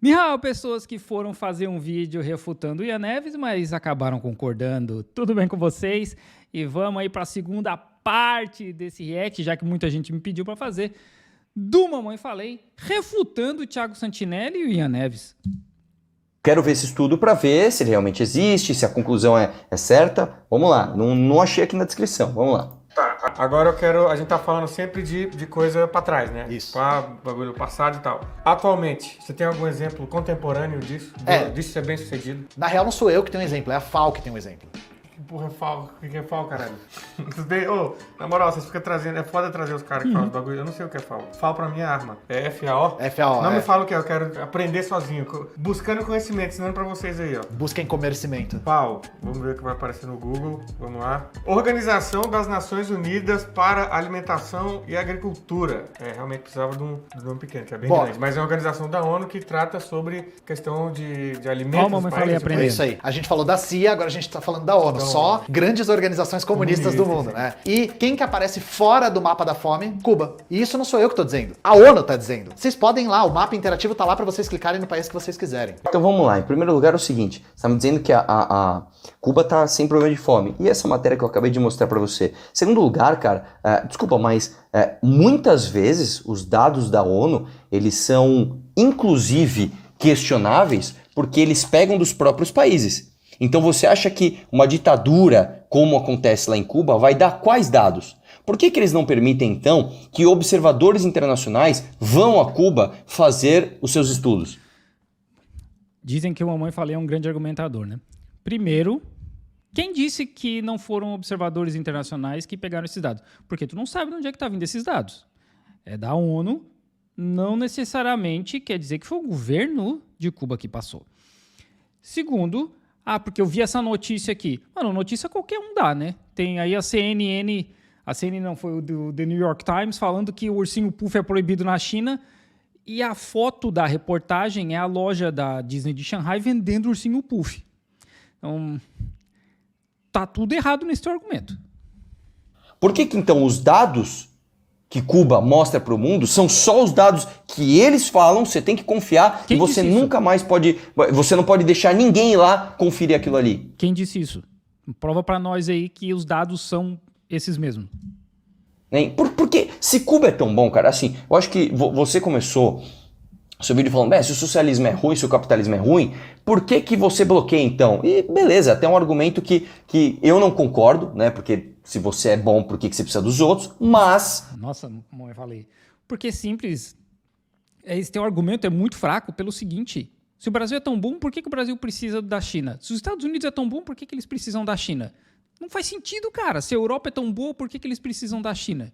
Nihao, pessoas que foram fazer um vídeo refutando o Ian Neves, mas acabaram concordando. Tudo bem com vocês? E vamos aí para a segunda parte desse react, já que muita gente me pediu para fazer, do Mamãe Falei, refutando o Thiago Santinelli e o Ian Neves. Quero ver esse estudo para ver se ele realmente existe, se a conclusão é certa. Vamos lá, não achei aqui na descrição, vamos lá. Tá, agora eu quero. A gente tá falando sempre de coisa pra trás, né? Isso. Pra bagulho passado e tal. Atualmente, você tem algum exemplo contemporâneo disso? Disso ser bem sucedido? Na real, não sou eu que tenho um exemplo, é a FAO que tem um exemplo. Que porra é FAO? O que é FAO, caralho? Ô, na moral, vocês ficam trazendo. É foda trazer os caras que falam os bagulho. Eu não sei o que é FAO. FAO pra mim é arma. É FAO? FAO, Não me fala o que é, eu quero aprender sozinho. Buscando conhecimento, ensinando pra vocês aí, ó. Busquem conhecimento. FAO, vamos ver o que vai aparecer no Google. Vamos lá. Organização das Nações Unidas para Alimentação e Agricultura. Realmente precisava de um nome pequeno, que é bem grande. Mas é uma organização da ONU que trata sobre questão de alimentos. Calma, mas falei aprender. É isso aí. A gente falou da CIA, agora a gente tá falando da ONU. Só grandes organizações comunistas do mundo, né? E quem que aparece fora do mapa da fome? Cuba. E isso não sou eu que tô dizendo. A ONU tá dizendo. Vocês podem ir lá, o mapa interativo tá lá pra vocês clicarem no país que vocês quiserem. Então vamos lá, em primeiro lugar é o seguinte, você tá me dizendo que a Cuba tá sem problema de fome. E essa matéria que eu acabei de mostrar pra você? Segundo lugar, cara, desculpa, mas muitas vezes os dados da ONU, eles são inclusive questionáveis porque eles pegam dos próprios países. Então você acha que uma ditadura, como acontece lá em Cuba, vai dar quais dados? Por que eles não permitem, então, que observadores internacionais vão a Cuba fazer os seus estudos? Dizem que o Mamãe Falei é um grande argumentador, né? Primeiro, quem disse que não foram observadores internacionais que pegaram esses dados? Porque tu não sabe de onde é que tá vindo esses dados. É da ONU, não necessariamente quer dizer que foi o governo de Cuba que passou. Segundo, porque eu vi essa notícia aqui. Mano, notícia qualquer um dá, né? Tem aí a CNN não, foi o do The New York Times, falando que o ursinho Puff é proibido na China, e a foto da reportagem é a loja da Disney de Shanghai vendendo o ursinho Puff. Então, tá tudo errado nesse teu argumento. Por que então os dados que Cuba mostra para o mundo são só os dados que eles falam, você tem que confiar e você nunca mais pode... Você não pode deixar ninguém ir lá conferir aquilo ali. Quem disse isso? Prova para nós aí que os dados são esses mesmos. Porque se Cuba é tão bom, cara, assim, eu acho que você começou seu vídeo falando, se o socialismo é ruim, se o capitalismo é ruim, por que você bloqueia então? E beleza, até um argumento que eu não concordo, né, porque se você é bom, por que você precisa dos outros, mas... Nossa, como eu falei. Porque é simples. Esse teu argumento é muito fraco pelo seguinte, se o Brasil é tão bom, por que o Brasil precisa da China? Se os Estados Unidos é tão bom, por que eles precisam da China? Não faz sentido, cara. Se a Europa é tão boa, por que eles precisam da China?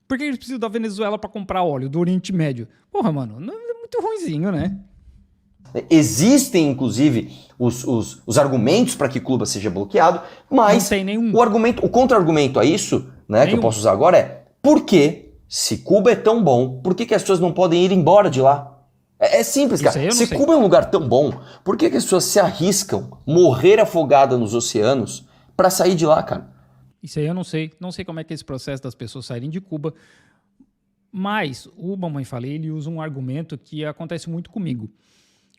Por que eles precisam da Venezuela para comprar óleo, do Oriente Médio? Porra, mano, não é muito ruinzinho, né? Existem, inclusive, os argumentos para que Cuba seja bloqueado, mas não tem nenhum. O contra-argumento a isso, né, que eu posso usar agora é, por que, se Cuba é tão bom, por que as pessoas não podem ir embora de lá? É simples, cara. Se Cuba é um lugar tão bom, por que as pessoas se arriscam morrer afogadas nos oceanos para sair de lá, cara? Isso aí eu não sei. Não sei como é que é esse processo das pessoas saírem de Cuba. Mas o Mamãe Falei, ele usa um argumento que acontece muito comigo.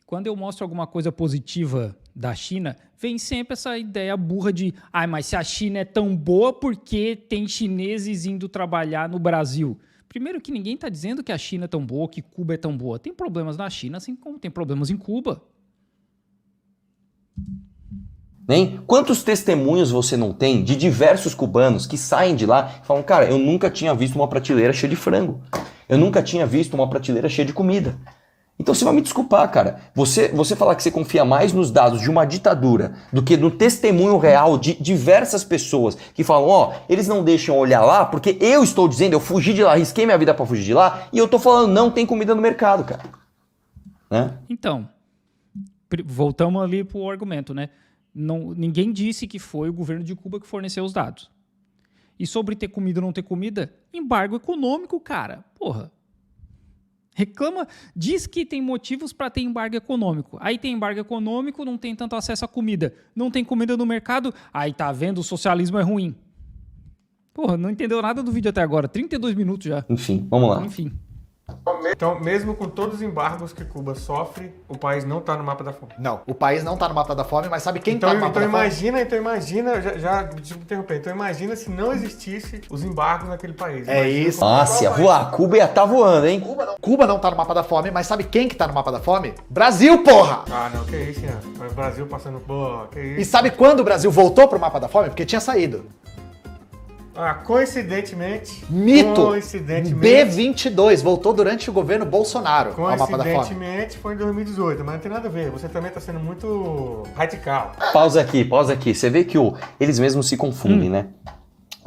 Quando eu mostro alguma coisa positiva da China, vem sempre essa ideia burra de mas se a China é tão boa, por que tem chineses indo trabalhar no Brasil? Primeiro que ninguém está dizendo que a China é tão boa, que Cuba é tão boa. Tem problemas na China, assim como tem problemas em Cuba. Quantos testemunhos você não tem de diversos cubanos que saem de lá e falam, cara, eu nunca tinha visto uma prateleira cheia de frango. Eu nunca tinha visto uma prateleira cheia de comida. Então você vai me desculpar, cara. Você falar que você confia mais nos dados de uma ditadura do que no testemunho real de diversas pessoas que falam, eles não deixam olhar lá porque eu estou dizendo, eu fugi de lá, arrisquei minha vida para fugir de lá e eu tô falando, não tem comida no mercado, cara. Né? Então, voltamos ali pro argumento, né? Ninguém disse que foi o governo de Cuba que forneceu os dados. E sobre ter comida ou não ter comida, embargo econômico, cara. Porra. Reclama, diz que tem motivos para ter embargo econômico. Aí tem embargo econômico, não tem tanto acesso à comida. Não tem comida no mercado, aí tá vendo, o socialismo é ruim. Porra, não entendeu nada do vídeo até agora. 32 minutos já. Enfim, vamos lá. Enfim. Então, mesmo com todos os embargos que Cuba sofre, o país não tá no mapa da fome. Não, o país não tá no mapa da fome, mas sabe quem tá no mapa Então da fome? imagina, já te interromper, então imagina se não existisse os embargos naquele país. É Imagina isso. como- Nossa, ia voar. Cuba ia estar voando, hein? Cuba não tá no mapa da fome, mas sabe quem que tá no mapa da fome? Brasil, porra! Ah, não, que isso, Ian. Mas o Brasil passando por... Que E isso. sabe quando o Brasil voltou pro mapa da fome? Porque tinha saído. Ah, coincidentemente... Mito! Coincidentemente... B22 voltou durante o governo Bolsonaro ao mapa da fome. Coincidentemente foi em 2018, mas não tem nada a ver. Você também tá sendo muito radical. Pausa aqui. Você vê que eles mesmos se confundem, né?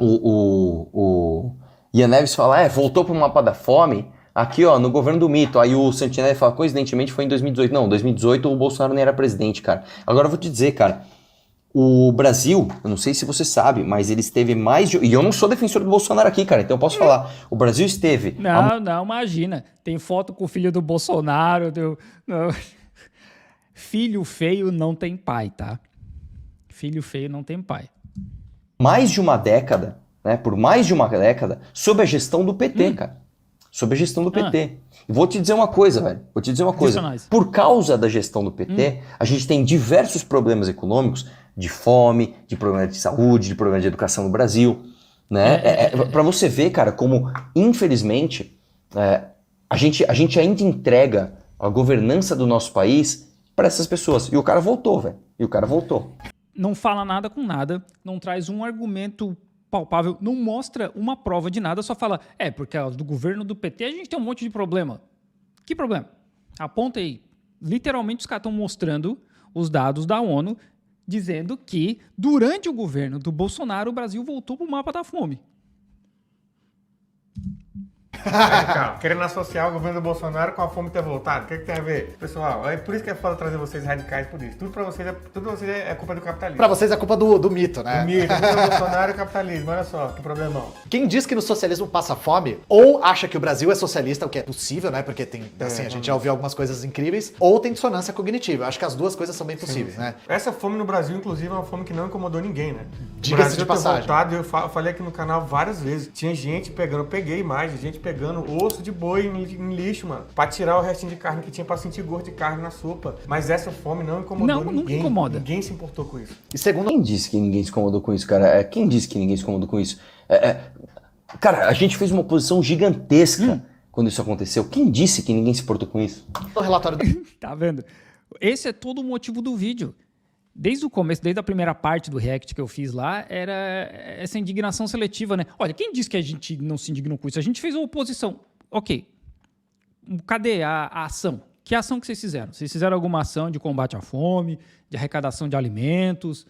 O Ian Neves fala, voltou pro mapa da fome, aqui ó, no governo do mito. Aí o Santinelli fala, coincidentemente foi em 2018. Não, 2018 o Bolsonaro nem era presidente, cara. Agora eu vou te dizer, cara, o Brasil, eu não sei se você sabe, mas ele esteve mais de... E eu não sou defensor do Bolsonaro aqui, cara, então eu posso falar. O Brasil esteve... Não, imagina. Tem foto com o filho do Bolsonaro. Não. Filho feio não tem pai, tá? Filho feio não tem pai. mais de uma década, né? Por mais de uma década, sob a gestão do PT, cara. Sob a gestão do PT. E vou te dizer uma coisa, velho. Vou te dizer uma coisa. Por causa da gestão do PT, a gente tem diversos problemas econômicos, de fome, de problemas de saúde, de problemas de educação no Brasil, né? Pra você ver, cara, como, infelizmente, a gente ainda entrega a governança do nosso país para essas pessoas. E o cara voltou, velho. E o cara voltou. Não fala nada com nada, não traz um argumento palpável, não mostra uma prova de nada, só fala, porque do governo do PT a gente tem um monte de problema. Que problema? Aponta aí. Literalmente os caras estão mostrando os dados da ONU dizendo que durante o governo do Bolsonaro o Brasil voltou pro mapa da fome. Radical. Querendo associar o governo do Bolsonaro com a fome ter voltado. O que tem a ver? Pessoal, é por isso que é foda trazer vocês radicais por isso. Tudo pra vocês é culpa do capitalismo. Pra vocês é culpa do mito, né? O mito, culpa do Bolsonaro e o capitalismo. Olha só, que problemão. Quem diz que no socialismo passa fome, ou acha que o Brasil é socialista, o que é possível, né? Porque tem, assim, a gente já ouviu algumas coisas incríveis, ou tem dissonância cognitiva. Eu acho que as duas coisas são bem possíveis, né? Essa fome no Brasil, inclusive, é uma fome que não incomodou ninguém, né? Diga-se de passagem. Voltado, eu falei aqui no canal várias vezes. Tinha gente pegando, eu peguei imagens, gente pegando osso de boi em lixo, mano. Pra tirar o restinho de carne que tinha pra sentir gosto de carne na sopa. Mas essa fome não incomodou ninguém. Não incomoda. Ninguém se importou com isso. E segundo... Quem disse que ninguém se incomodou com isso, cara? Quem disse que ninguém se incomodou com isso? Cara, a gente fez uma oposição gigantesca quando isso aconteceu. Quem disse que ninguém se importou com isso? O relatório do... Tá vendo? Esse é todo o motivo do vídeo. Desde o começo, desde a primeira parte do react que eu fiz lá, era essa indignação seletiva, né? Olha, quem disse que a gente não se indignou com isso? A gente fez uma oposição. Ok. Cadê a ação? Que ação que vocês fizeram? Vocês fizeram alguma ação de combate à fome, de arrecadação de alimentos?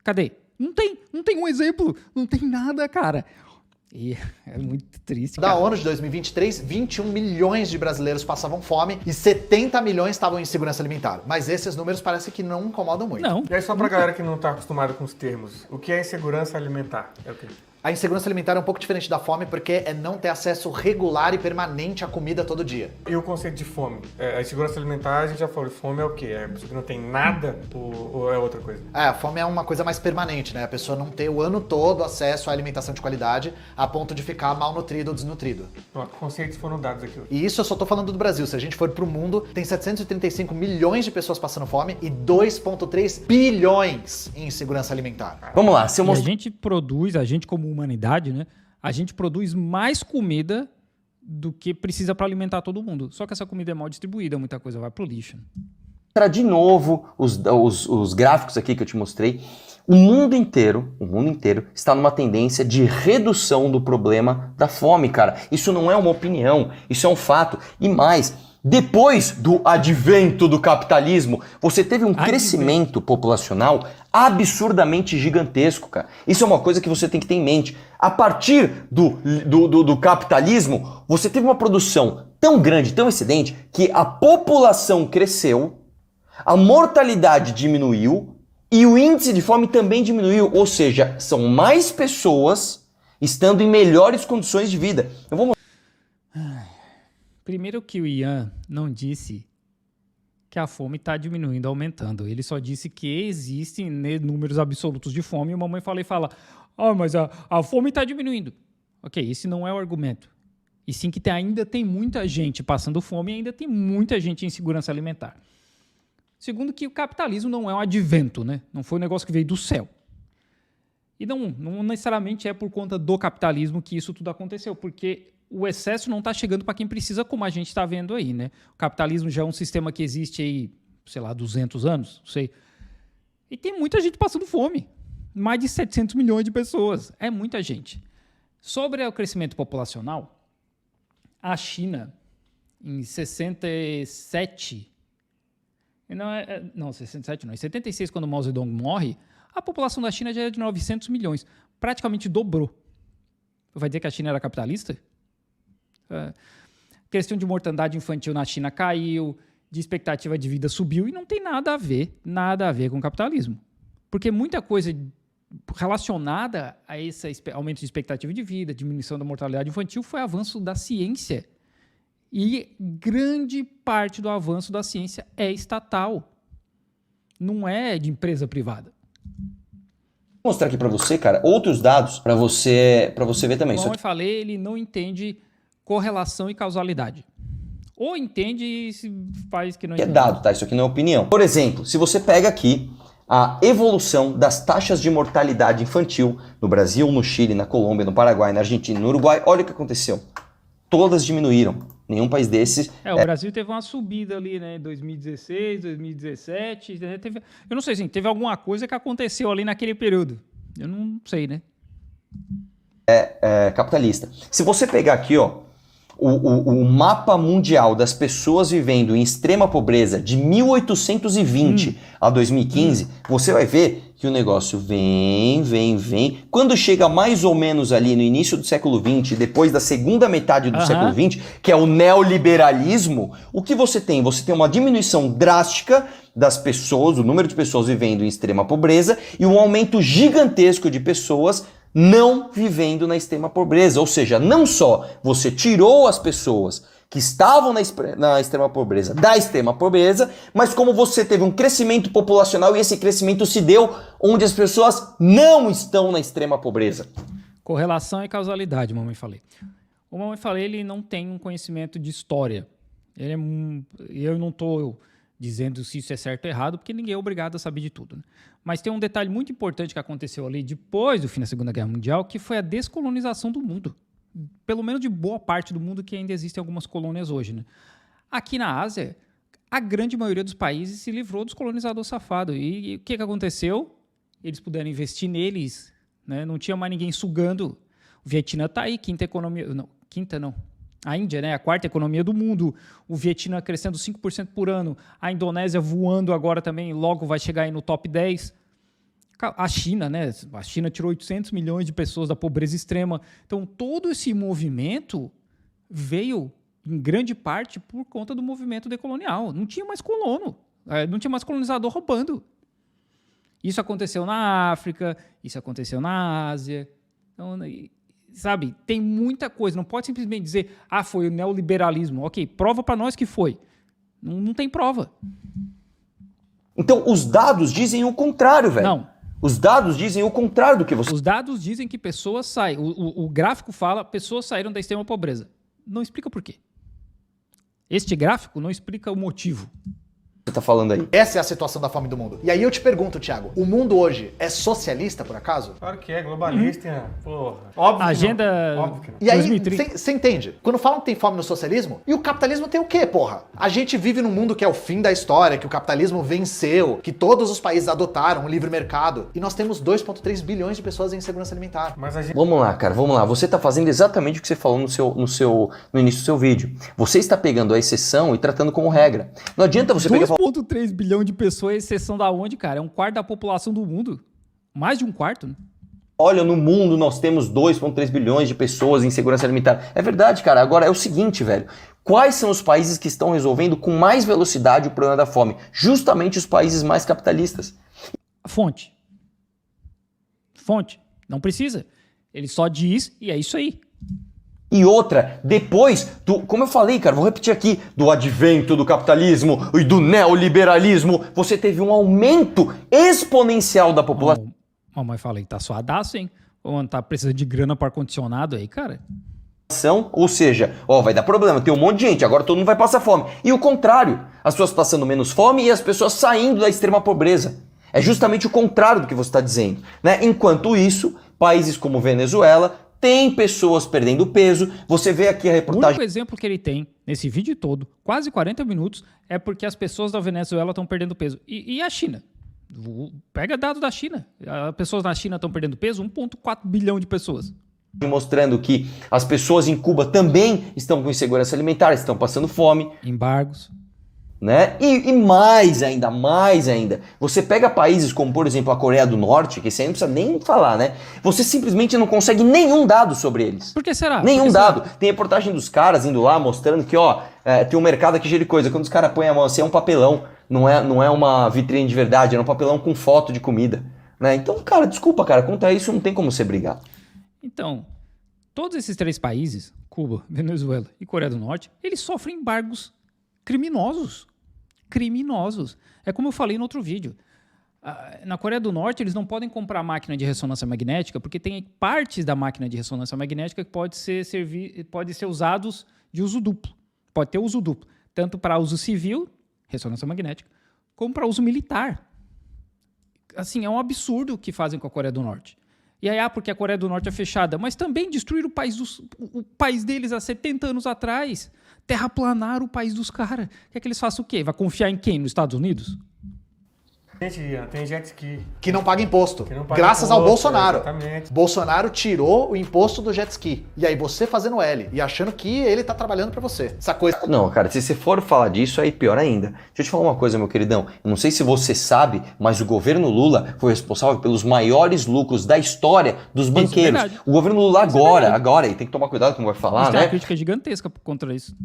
Cadê? Não tem um exemplo. Não tem nada, cara. E é muito triste, Da cara. ONU de 2023, 21 milhões de brasileiros passavam fome e 70 milhões estavam em segurança alimentar. Mas esses números parecem que não incomodam muito. Não. E aí, só pra galera que não tá acostumada com os termos, o que é insegurança alimentar? É o quê? A insegurança alimentar é um pouco diferente da fome porque é não ter acesso regular e permanente à comida todo dia. E o conceito de fome? A insegurança alimentar, a gente já falou, fome é o quê? É a pessoa que não tem nada ou é outra coisa? A fome é uma coisa mais permanente, né? A pessoa não ter o ano todo acesso à alimentação de qualidade a ponto de ficar malnutrido ou desnutrido. Pronto, conceitos foram dados aqui hoje. E isso eu só tô falando do Brasil. Se a gente for pro mundo, tem 735 milhões de pessoas passando fome e 2,3 bilhões em insegurança alimentar. Vamos lá, se eu E mostrar... a gente como humanidade, né? A gente produz mais comida do que precisa para alimentar todo mundo. Só que essa comida é mal distribuída, muita coisa vai pro lixo. de novo os gráficos aqui que eu te mostrei. O mundo inteiro está numa tendência de redução do problema da fome, cara. Isso não é uma opinião, isso é um fato. E mais, depois do advento do capitalismo, você teve um crescimento populacional absurdamente gigantesco, cara. Isso é uma coisa que você tem que ter em mente. A partir do capitalismo, você teve uma produção tão grande, tão excedente, que a população cresceu, a mortalidade diminuiu e o índice de fome também diminuiu. Ou seja, são mais pessoas estando em melhores condições de vida. Eu vou Primeiro que o Ian não disse que a fome está diminuindo, aumentando. Ele só disse que existem números absolutos de fome. E a mamãe fala, mas a fome está diminuindo. Ok, esse não é o argumento. E sim que ainda tem muita gente passando fome e ainda tem muita gente em insegurança alimentar. Segundo, que o capitalismo não é um advento, né? Não foi um negócio que veio do céu. E não necessariamente é por conta do capitalismo que isso tudo aconteceu, porque o excesso não está chegando para quem precisa, como a gente está vendo aí, né? O capitalismo já é um sistema que existe aí, sei lá, 200 anos, não sei. E tem muita gente passando fome. Mais de 700 milhões de pessoas. É muita gente. Sobre o crescimento populacional, a China, em 67... Não, 67 não. Em 76, quando Mao Zedong morre, a população da China já era de 900 milhões. Praticamente dobrou. Vai dizer que a China era capitalista? A questão de mortandade infantil na China caiu, de expectativa de vida subiu, e não tem nada a ver com o capitalismo. Porque muita coisa relacionada a esse aumento de expectativa de vida, diminuição da mortalidade infantil, foi avanço da ciência. E grande parte do avanço da ciência é estatal. Não é de empresa privada. Vou mostrar aqui para você, cara, outros dados para você ver também. Como eu falei, ele não entende correlação e causalidade. Ou entende e se faz que não entende. É dado, tá? Isso aqui não é opinião. Por exemplo, se você pega aqui a evolução das taxas de mortalidade infantil no Brasil, no Chile, na Colômbia, no Paraguai, na Argentina, no Uruguai, olha o que aconteceu. Todas diminuíram. Nenhum país desses... O Brasil teve uma subida ali, né? 2016, 2017... Né? Eu não sei, assim, teve alguma coisa que aconteceu ali naquele período. Eu não sei, né? Capitalista. Se você pegar aqui, ó, o mapa mundial das pessoas vivendo em extrema pobreza de 1820 a 2015, você vai ver que o negócio vem. Quando chega mais ou menos ali no início do século XX, depois da segunda metade do século XX, que é o neoliberalismo, o que você tem? Você tem uma diminuição drástica das pessoas, o número de pessoas vivendo em extrema pobreza, e um aumento gigantesco de pessoas não vivendo na extrema pobreza. Ou seja, não só você tirou as pessoas que estavam na extrema pobreza da extrema pobreza, mas como você teve um crescimento populacional e esse crescimento se deu onde as pessoas não estão na extrema pobreza. Correlação e causalidade, mamãe falei. O mamãe falei, ele não tem um conhecimento de história. Eu não estou dizendo se isso é certo ou errado, porque ninguém é obrigado a saber de tudo, né? Mas tem um detalhe muito importante que aconteceu ali depois do fim da Segunda Guerra Mundial, que foi a descolonização do mundo. Pelo menos de boa parte do mundo, que ainda existem algumas colônias hoje, né? Aqui na Ásia, a grande maioria dos países se livrou dos colonizadores safados. E o que aconteceu? Eles puderam investir neles, né? Não tinha mais ninguém sugando. O Vietnã está aí, quinta economia... Não, quinta não. A Índia, né, a quarta economia do mundo, o Vietnã crescendo 5% por ano, a Indonésia voando agora também, logo vai chegar aí no top 10. A China, né, a China tirou 800 milhões de pessoas da pobreza extrema. Então, todo esse movimento veio, em grande parte, por conta do movimento decolonial. Não tinha mais colono, não tinha mais colonizador roubando. Isso aconteceu na África, isso aconteceu na Ásia. Então, sabe, tem muita coisa. Não pode simplesmente dizer, foi o neoliberalismo. Ok, prova para nós que foi. Não tem prova. Então, os dados dizem o contrário, velho. Não. Os dados dizem o contrário do que você... Os dados dizem que pessoas saem. O gráfico fala, pessoas saíram da extrema pobreza. Não explica por quê. Este gráfico não explica o motivo. Você tá falando aí. Essa é a situação da fome do mundo. E aí eu te pergunto, Thiago, o mundo hoje é socialista, por acaso? Claro que é, globalista, porra. Óbvio Agenda que não. Óbvio que não. E aí, 2030. você entende? Quando falam que tem fome no socialismo, e o capitalismo tem o quê, porra? A gente vive num mundo que é o fim da história, que o capitalismo venceu, que todos os países adotaram o livre mercado, e nós temos 2,3 bilhões de pessoas em insegurança alimentar. Mas a gente... Vamos lá, cara, vamos lá. Você tá fazendo exatamente o que você falou no início do seu vídeo. Você está pegando a exceção e tratando como regra. Não adianta você pegar... 2,3 bilhão de pessoas, exceção da onde, cara? É um quarto da população do mundo. Mais de um quarto, né? Olha, no mundo nós temos 2,3 bilhões de pessoas em segurança alimentar. É verdade, cara. Agora é o seguinte, velho. Quais são os países que estão resolvendo com mais velocidade o problema da fome? Justamente os países mais capitalistas. Fonte. Não precisa. Ele só diz e é isso aí. E outra, depois como eu falei, cara, vou repetir aqui, do advento do capitalismo e do neoliberalismo, você teve um aumento exponencial da população. Mamãe falei, tá suadaço, hein? Ou tá precisando de grana para ar-condicionado aí, cara? ou seja, ó, vai dar problema, tem um monte de gente, agora todo mundo vai passar fome. E o contrário, as pessoas passando menos fome e as pessoas saindo da extrema pobreza. É justamente o contrário do que você está dizendo, né? Enquanto isso, países como Venezuela têm pessoas perdendo peso. Você vê aqui a O reportagem. único exemplo que ele tem nesse vídeo todo, quase 40 minutos, é porque as pessoas da Venezuela estão perdendo peso. E a China? Pega dado da China. As pessoas na China estão perdendo peso, 1,4 bilhão de pessoas. Mostrando que as pessoas em Cuba também estão com insegurança alimentar, estão passando fome, Embargos. né? E mais ainda, você pega países como, por exemplo, a Coreia do Norte, que você não precisa nem falar, né? Você simplesmente não consegue nenhum dado sobre eles. Por que será? Nenhum Por que dado. será? Tem reportagem dos caras indo lá mostrando que, ó, tem um mercado aqui cheio de coisa. Quando os caras põem a mão assim, é um papelão. Não é uma vitrine de verdade, é um papelão com foto de comida, né? Então, cara, desculpa, cara, contra isso não tem como você brigar. Então, todos esses 3 países, Cuba, Venezuela e Coreia do Norte, eles sofrem embargos criminosos. Criminosos. É como eu falei no outro vídeo. Na Coreia do Norte, eles não podem comprar máquina de ressonância magnética porque tem partes da máquina de ressonância magnética que pode ser usados de uso duplo. Pode ter uso duplo. Tanto para uso civil, ressonância magnética, como para uso militar. Assim, é um absurdo o que fazem com a Coreia do Norte. E aí, porque a Coreia do Norte é fechada, mas também destruir o país deles há 70 anos atrás. Terraplanar o país dos caras. Quer que eles façam o quê? Vai confiar em quem? Nos Estados Unidos? Tem jet ski. Que não paga imposto. Que não paga Graças ao imposto, Bolsonaro. exatamente. Bolsonaro tirou o imposto do jet ski. E aí você fazendo L e achando que ele tá trabalhando pra você. Essa coisa. Não, cara, se você for falar disso, aí pior ainda. Deixa eu te falar uma coisa, meu queridão. Eu não sei se você sabe, mas o governo Lula foi responsável pelos maiores lucros da história dos banqueiros. verdade. O governo Lula agora, e tem que tomar cuidado como vai falar, Mas tem uma né? crítica gigantesca contra isso.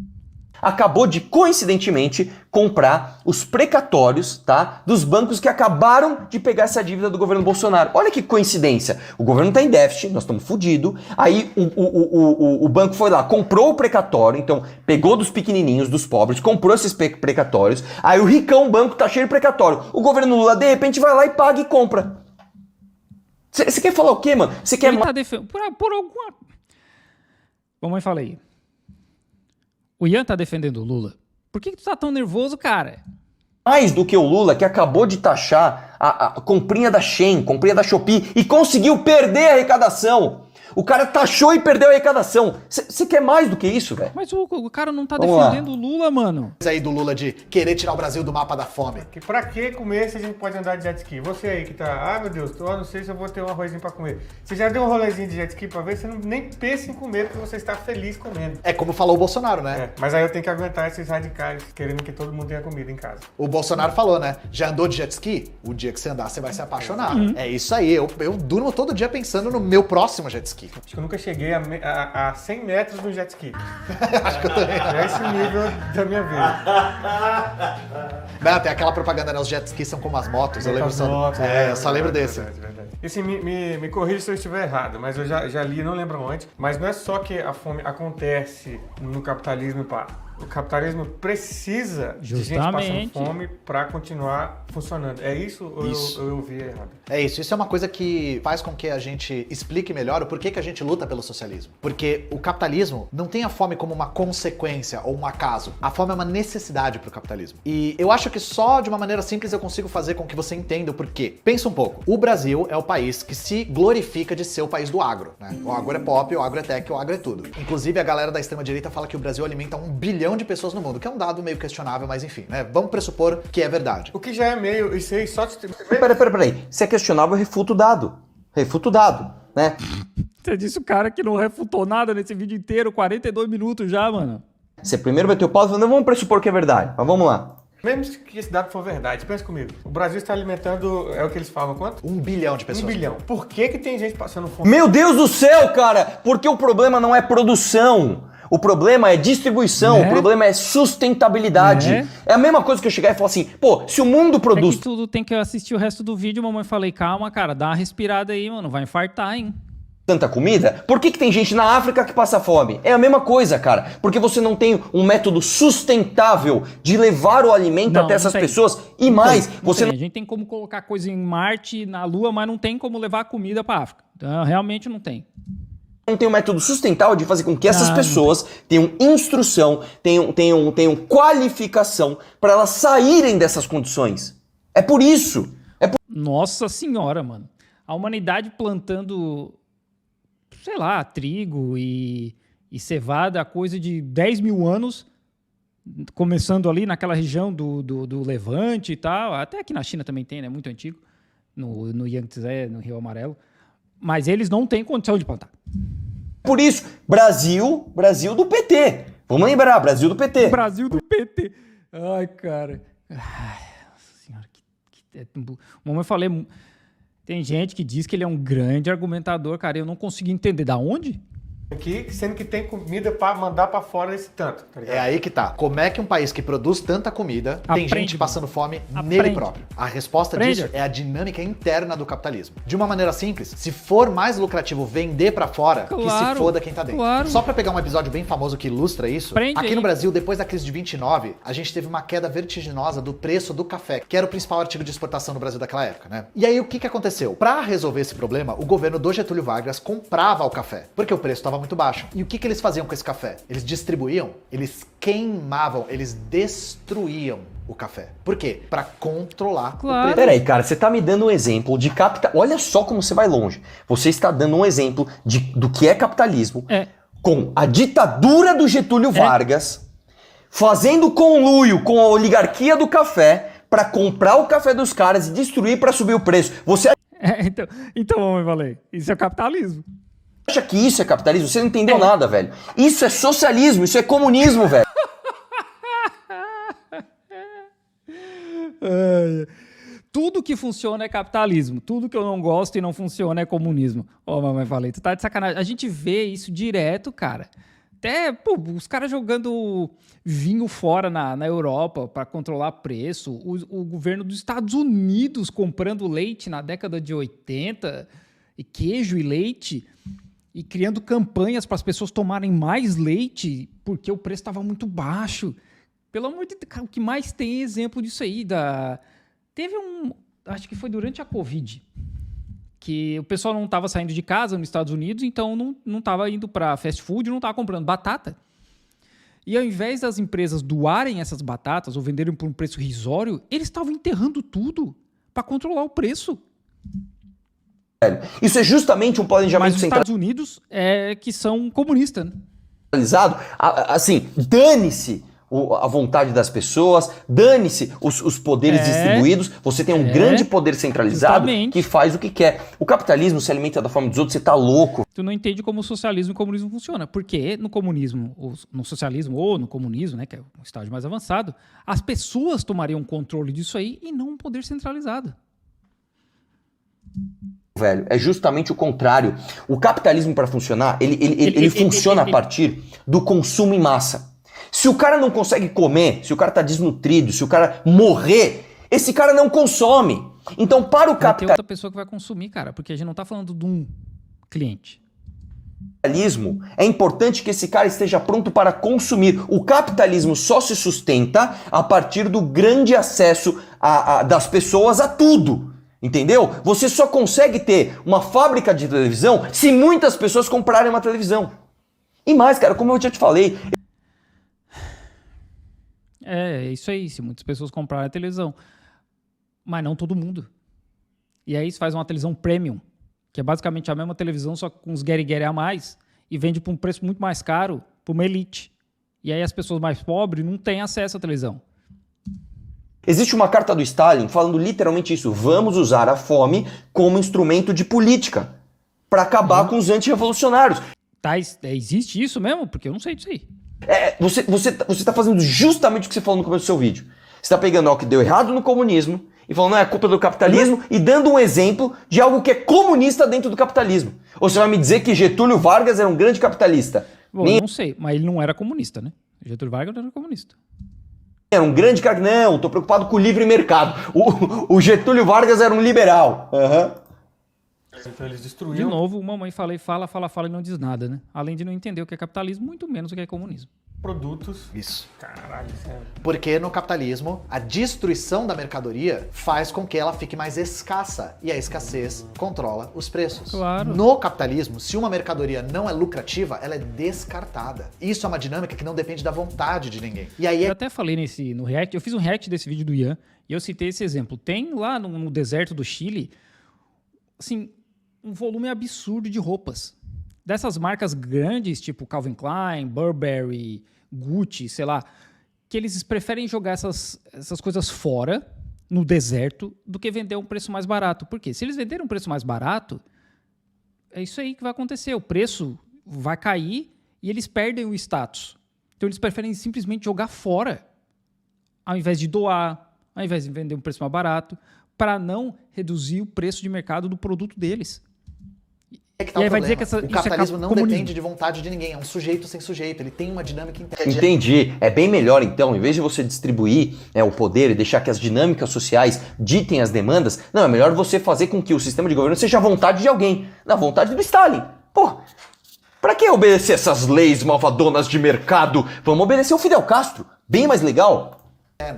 Acabou de, coincidentemente, comprar os precatórios, tá, dos bancos que acabaram de pegar essa dívida do governo Bolsonaro. Olha que coincidência. O governo tá em déficit, nós estamos fodidos. Aí o banco foi lá, comprou o precatório, então pegou dos pequenininhos, dos pobres, comprou esses precatórios. Aí o ricão banco tá cheio de precatório. O governo Lula, de repente, vai lá e paga e compra. Você quer falar o quê, mano? Você quer... Ele tá defendendo... Por alguma... Mamãe, fala aí. O Ian tá defendendo o Lula. Por que tu tá tão nervoso, cara? Mais do que o Lula, que acabou de taxar a comprinha da Shein, comprinha da Shopee e conseguiu perder a arrecadação. O cara taxou e perdeu a arrecadação. Você quer mais do que isso, velho? Mas o cara não tá Vamos lá. defendendo o Lula, mano. Isso aí do Lula de querer tirar o Brasil do mapa da fome. Que pra que comer se a gente pode andar de jet ski? Você aí que tá, meu Deus, eu não sei se eu vou ter um arrozinho pra comer. Você já deu um rolezinho de jet ski pra ver? Você não, nem pensa em comer porque você está feliz comendo. É como falou o Bolsonaro, né? É, mas aí eu tenho que aguentar esses radicais querendo que todo mundo tenha comida em casa. O Bolsonaro falou, né? Já andou de jet ski? O dia que você andar, você vai se apaixonar. É isso aí. Eu durmo todo dia pensando no meu próximo jet ski. Acho que eu nunca cheguei a 100 metros no jet ski. Acho que eu também. É esse nível da minha vida. Não, tem aquela propaganda, né? Os jet skis são como as motos. Eu lembro só. Motos, Eu só lembro desse. Verdade. E assim, me corrija se eu estiver errado, mas eu já li, não lembro onde, mas não é só que a fome acontece no capitalismo, pá. O capitalismo precisa de gente Justamente. passando fome para continuar funcionando. É isso ou Isso. eu ouvi errado? É isso. Isso é uma coisa que faz com que a gente explique melhor o porquê que a gente luta pelo socialismo. Porque o capitalismo não tem a fome como uma consequência ou um acaso. A fome é uma necessidade pro capitalismo. E eu acho que só de uma maneira simples eu consigo fazer com que você entenda o porquê. Pensa um pouco. O Brasil é o país que se glorifica de ser o país do agro, né? O agro é pop, o agro é tech, o agro é tudo. Inclusive a galera da extrema-direita fala que o Brasil alimenta 1 bilhão de pessoas no mundo, que é um dado meio questionável, mas enfim, né? Vamos pressupor que é verdade. O que já é meio, isso aí só... Peraí. Se é questionável, eu refuto o dado. Refuto o dado, né? Você disse o cara que não refutou nada nesse vídeo inteiro, 42 minutos já, mano. Você primeiro vai ter o pau e fala, não, vamos pressupor que é verdade, mas vamos lá. Mesmo que esse dado for verdade, pensa comigo. O Brasil está alimentando, é o que eles falam, quanto? 1 bilhão de pessoas. 1 bilhão. Por que tem gente passando fome? Meu Deus do céu, cara! Porque o problema não é produção. O problema é distribuição, Né? o problema é sustentabilidade. Né? É a mesma coisa que eu chegar e falar assim, pô, se o mundo É produz que tudo tem que assistir o resto do vídeo, mamãe. Falei, calma, cara, dá uma respirada aí, mano. Vai infartar, hein? tanta comida, por que tem gente na África que passa fome? É a mesma coisa, cara. Porque você não tem um método sustentável de levar o alimento Não, até essas não tem. pessoas. E mais, você A gente tem como colocar coisa em Marte, na Lua, mas não tem como levar comida pra África. Então, realmente não tem. não tem um método sustentável de fazer com que essas pessoas tenham instrução, tenham qualificação para elas saírem dessas condições. É por isso. Nossa senhora, mano. A humanidade plantando, sei lá, trigo e cevada há coisa de 10 mil anos, começando ali naquela região do Levante e tal. Até aqui na China também tem, né? Muito antigo. No Yangtze, no Rio Amarelo. Mas eles não têm condição de plantar. Por isso, Brasil do PT. Vamos lembrar, Brasil do PT. Brasil do PT. Ai, cara. Ai, nossa senhora. Como eu falei, tem gente que diz que ele é um grande argumentador, cara. Eu não consigo entender. Da onde? Aqui, sendo que tem comida pra mandar pra fora esse tanto, tá ligado? É aí que tá. Como é que um país que produz tanta comida tem gente passando fome nele próprio? A resposta disso é a dinâmica interna do capitalismo. De uma maneira simples, se for mais lucrativo vender pra fora, que se foda quem tá dentro. Claro. Só pra pegar um episódio bem famoso que ilustra isso, aqui no Brasil, depois da crise de 29, a gente teve uma queda vertiginosa do preço do café, que era o principal artigo de exportação no Brasil daquela época, né? E aí o que aconteceu? Pra resolver esse problema, o governo do Getúlio Vargas comprava o café, porque o preço estava muito baixo. E o que eles faziam com esse café? Eles distribuíam, eles queimavam, eles destruíam o café. Por quê? Pra controlar o preço. Peraí, cara, você tá me dando um exemplo de capital. Olha só como você vai longe. Você está dando um exemplo do que é capitalismo com a ditadura do Getúlio Vargas fazendo conluio com a oligarquia do café pra comprar o café dos caras e destruir pra subir o preço. Você Então, vamos falei. Isso é capitalismo. acha que isso é capitalismo? Você não entendeu nada, velho. Isso é socialismo, isso é comunismo, velho. Tudo que funciona é capitalismo. Tudo que eu não gosto e não funciona é comunismo. Ó, mamãe, falei, tu tá de sacanagem. A gente vê isso direto, cara. Até, pô, os caras jogando vinho fora na Europa para controlar preço. O governo dos Estados Unidos comprando leite na década de 80, e queijo e leite, e criando campanhas para as pessoas tomarem mais leite porque o preço estava muito baixo. Pelo amor de Deus, cara, o que mais tem exemplo disso aí? Teve acho que foi durante a Covid, que o pessoal não estava saindo de casa nos Estados Unidos, então não estava indo para fast food, não estava comprando batata. E ao invés das empresas doarem essas batatas ou venderem por um preço risório, eles estavam enterrando tudo para controlar o preço. Isso é justamente um planejamento Mas os Estados Unidos que são comunistas, né? centralizado. Assim, dane-se a vontade das pessoas, dane-se os poderes distribuídos. Você tem um grande poder centralizado que faz o que quer. O capitalismo se alimenta da fome dos outros, você tá louco. Tu não entende como o socialismo e o comunismo funciona. Porque no comunismo, no socialismo ou no comunismo, né, que é um estágio mais avançado, as pessoas tomariam controle disso aí e não um poder centralizado. Velho, é justamente o contrário. O capitalismo, para funcionar, ele funciona a partir do consumo em massa. Se o cara não consegue comer, se o cara tá desnutrido, se o cara morrer, esse cara não consome. Então, para o Tem outra pessoa que vai consumir, cara, porque a gente não tá falando de um cliente. capitalismo, é importante que esse cara esteja pronto para consumir. O capitalismo só se sustenta a partir do grande acesso das pessoas a tudo. Entendeu? Você só consegue ter uma fábrica de televisão se muitas pessoas comprarem uma televisão. E mais, cara, como eu já te falei... É isso aí, se muitas pessoas comprarem a televisão. Mas não todo mundo. E aí você faz uma televisão premium, que é basicamente a mesma televisão, só com uns gueri-gueri a mais, e vende por um preço muito mais caro para uma elite. E aí as pessoas mais pobres não têm acesso à televisão. Existe uma carta do Stalin falando literalmente isso. Vamos usar a fome como instrumento de política para acabar com os antirrevolucionários. Tá, existe isso mesmo? Porque eu não sei disso aí. Você tá fazendo justamente o que você falou no começo do seu vídeo. Você tá pegando o que deu errado no comunismo e falando, não, é culpa do capitalismo, e dando um exemplo de algo que é comunista dentro do capitalismo. Ou você vai me dizer que Getúlio Vargas era um grande capitalista? Bom, eu não sei, mas ele não era comunista, né? Getúlio Vargas não era comunista. Era um grande cara. Não, tô preocupado com o livre mercado. O Getúlio Vargas era um liberal. Então eles De destruíram. novo, mamãe fala e não diz nada, né? Além de não entender o que é capitalismo, muito menos o que é comunismo. produtos. Isso. Caralho, sério. Porque no capitalismo, a destruição da mercadoria faz com que ela fique mais escassa. E a escassez controla os preços. Claro. No capitalismo, se uma mercadoria não é lucrativa, ela é descartada. Isso é uma dinâmica que não depende da vontade de ninguém. E aí Eu até falei no React, eu fiz um React desse vídeo do Ian, e eu citei esse exemplo. Tem lá no deserto do Chile, assim, um volume absurdo de roupas. Dessas marcas grandes, tipo Calvin Klein, Burberry, Gucci, sei lá, que eles preferem jogar essas coisas fora, no deserto, do que vender a um preço mais barato. Por quê? Se eles venderem um preço mais barato, é isso aí que vai acontecer. O preço vai cair e eles perdem o status. Então eles preferem simplesmente jogar fora, ao invés de doar, ao invés de vender um preço mais barato, para não reduzir o preço de mercado do produto deles. é que tá E aí o vai problema. dizer que O capitalismo não comunismo. depende de vontade de ninguém, é um sujeito sem sujeito, ele tem uma dinâmica interna. Entendi. É bem melhor, então, em vez de você distribuir o poder e deixar que as dinâmicas sociais ditem as demandas, não, é melhor você fazer com que o sistema de governo seja a vontade de alguém, na vontade do Stalin. Pô, pra que obedecer essas leis malvadonas de mercado? Vamos obedecer o Fidel Castro, bem mais legal.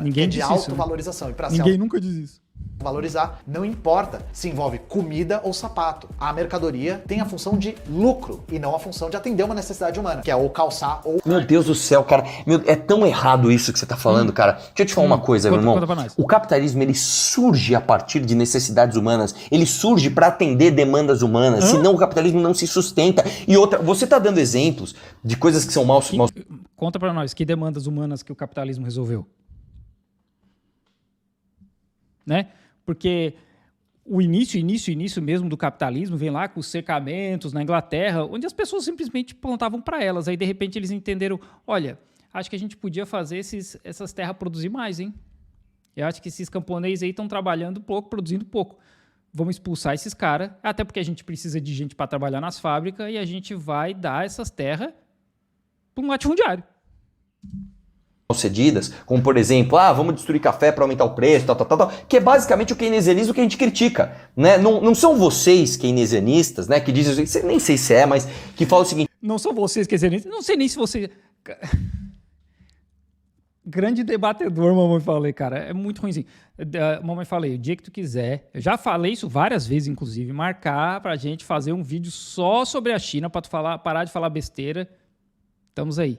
Ninguém é de disse isso, né? autovalorização. E para se Ninguém nunca diz isso. valorizar, não importa se envolve comida ou sapato. A mercadoria tem a função de lucro e não a função de atender uma necessidade humana, que é ou calçar ou... Meu Deus do céu, cara. É tão errado isso que você tá falando, cara. Deixa eu te falar uma coisa, meu irmão. Conta pra nós. O capitalismo, ele surge a partir de necessidades humanas. Ele surge para atender demandas humanas. Senão o capitalismo não se sustenta. E outra, você tá dando exemplos de coisas que são mal... Conta pra nós, que demandas humanas que o capitalismo resolveu? Né? Porque o início mesmo do capitalismo vem lá com os cercamentos na Inglaterra, onde as pessoas simplesmente plantavam para elas. Aí, de repente, eles entenderam, olha, acho que a gente podia fazer essas terras produzir mais, hein? Eu acho que esses camponeses aí estão trabalhando pouco, produzindo pouco. Vamos expulsar esses caras, até porque a gente precisa de gente para trabalhar nas fábricas e a gente vai dar essas terras para um latifundiário. Concedidas, como por exemplo, vamos destruir café para aumentar o preço, tal, que é basicamente o keynesianismo que a gente critica, né? Não são vocês keynesianistas, né, que dizem, nem sei se é, mas que falam o seguinte... Não são vocês keynesianistas, não sei nem se você... Grande debatedor, mamãe falei, cara, é muito ruimzinho. Mamãe falei, o dia que tu quiser, eu já falei isso várias vezes, inclusive, marcar pra gente fazer um vídeo só sobre a China, pra tu parar de falar besteira, estamos aí.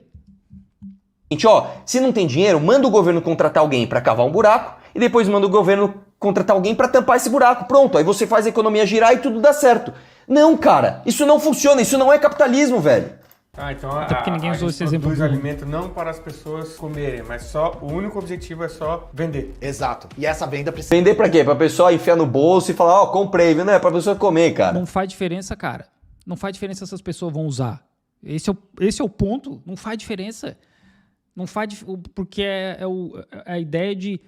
Se não tem dinheiro, manda o governo contratar alguém para cavar um buraco e depois manda o governo contratar alguém para tampar esse buraco. Pronto, aí você faz a economia girar e tudo dá certo. Não, cara, isso não funciona, isso não é capitalismo, velho. Então Até porque ninguém usou esse exemplo. Produz alimento não para as pessoas comerem, mas o único objetivo é só vender. Exato. E essa venda precisa... Vender pra quê? Pra pessoa enfiar no bolso e falar, comprei, viu? Não é pra pessoa comer, cara. Não faz diferença, cara. Não faz diferença se essas pessoas vão usar. Esse é o ponto. Não faz diferença. Não faz porque é a ideia de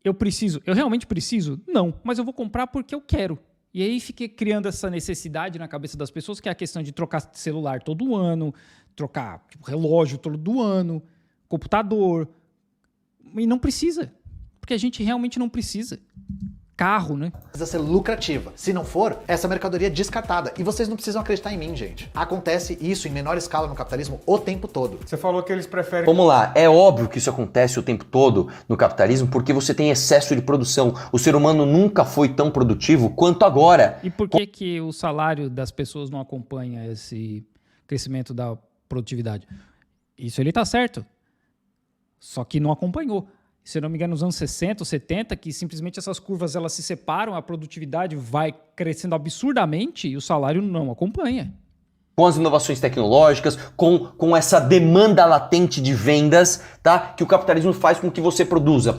eu preciso. Eu realmente preciso? Não, mas eu vou comprar porque eu quero. E aí fiquei criando essa necessidade na cabeça das pessoas, que é a questão de trocar celular todo ano, trocar relógio todo ano, computador. E não precisa, porque a gente realmente não precisa. Carro, né? Precisa ser lucrativa. Se não for, essa mercadoria é descartada. E vocês não precisam acreditar em mim, gente. Acontece isso em menor escala no capitalismo o tempo todo. Você falou que eles preferem... Vamos lá, é óbvio que isso acontece o tempo todo no capitalismo porque você tem excesso de produção. O ser humano nunca foi tão produtivo quanto agora. E por que o salário das pessoas não acompanha esse crescimento da produtividade? Isso ele tá certo. Só que não acompanhou. Se eu não me engano, nos anos 60 ou 70, que simplesmente essas curvas elas se separam, a produtividade vai crescendo absurdamente e o salário não acompanha. Com as inovações tecnológicas, com essa demanda latente de vendas, tá? Que o capitalismo faz com que você produza.